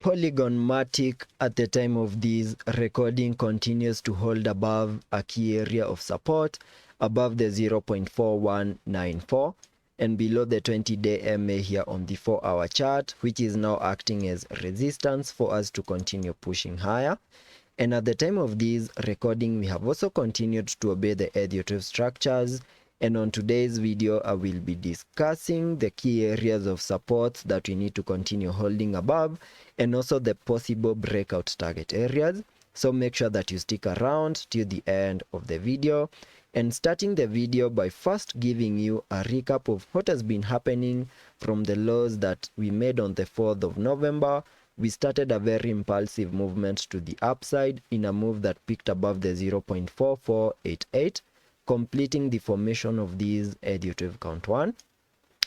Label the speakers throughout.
Speaker 1: Polygon Matic at the time of this recording continues to hold above a key area of support above the 0.4194 and below the 20-day MA here on the 4-hour chart, which is now acting as resistance for us to continue pushing higher. And at the time of this recording, we have also continued to obey the Elliot structures. And on today's video, I will be discussing the key areas of support that we need to continue holding above and also the possible breakout target areas. So make sure that you stick around till the end of the video. And starting the video by first giving you a recap of what has been happening from the lows that we made on the 4th of November. We started a very impulsive movement to the upside in a move that peaked above the 0.4488. completing the formation of these Elliot wave count 1.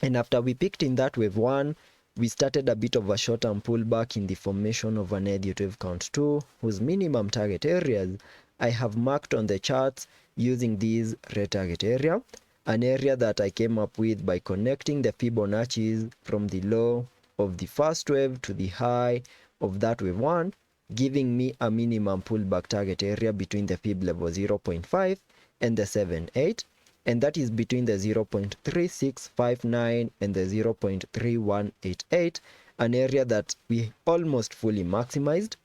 Speaker 1: And after we picked in that wave 1, we started a bit of a short-term pullback in the formation of an Elliot wave count 2, whose minimum target areas I have marked on the charts using these red target area, an area that I came up with by connecting the Fibonacci's from the low of the first wave to the high of that wave 1, giving me a minimum pullback target area between the Fib level 0.5 and the 7.8, and that is between the 0.3659 and the 0.3188, an area that we almost fully maximized,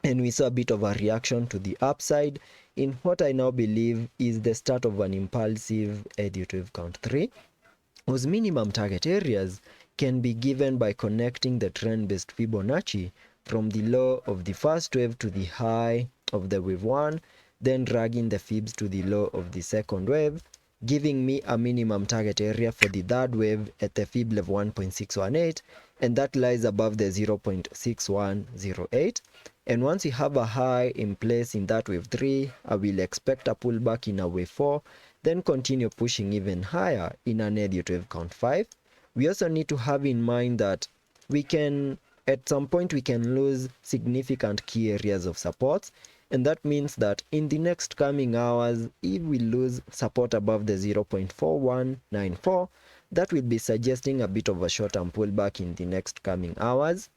Speaker 1: and we saw a bit of a reaction to the upside in what I now believe is the start of an impulsive Elliot wave count 3, whose minimum target areas can be given by connecting the trend-based Fibonacci from the low of the first wave to the high of the wave 1, then dragging the fibs to the low of the second wave, giving me a minimum target area for the third wave at the fib level 1.618, and that lies above the 0.6108. And once we have a high in place in that wave 3, I will expect a pullback in a wave 4, then continue pushing even higher in an Elliot wave count 5. We also need to have in mind that at some point we can lose significant key areas of support, and that means that in the next coming hours, if we lose support above the 0.4194, that will be suggesting a bit of a short-term pullback in the next coming hours,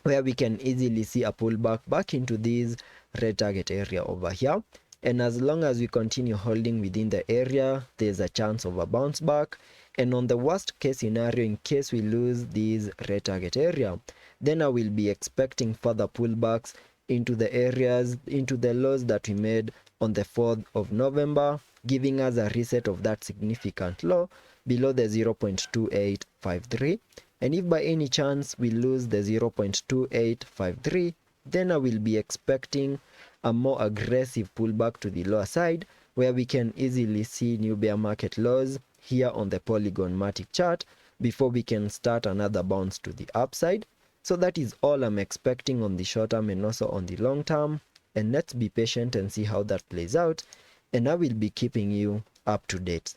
Speaker 1: where we can easily see a pullback back into this red target area over here. And as long as we continue holding within the area, there's a chance of a bounce back. And on the worst case scenario, in case we lose this red target area, then I will be expecting further pullbacks into the lows that we made on the 4th of November, giving us a reset of that significant low below the 0.2853. And if by any chance we lose the 0.2853, then I will be expecting a more aggressive pullback to the lower side, where we can easily see new bear market lows here on the Polygon Matic chart before we can start another bounce to the upside. So that is all I'm expecting on the short term and also on the long term, and let's be patient and see how that plays out, and I will be keeping you up to date.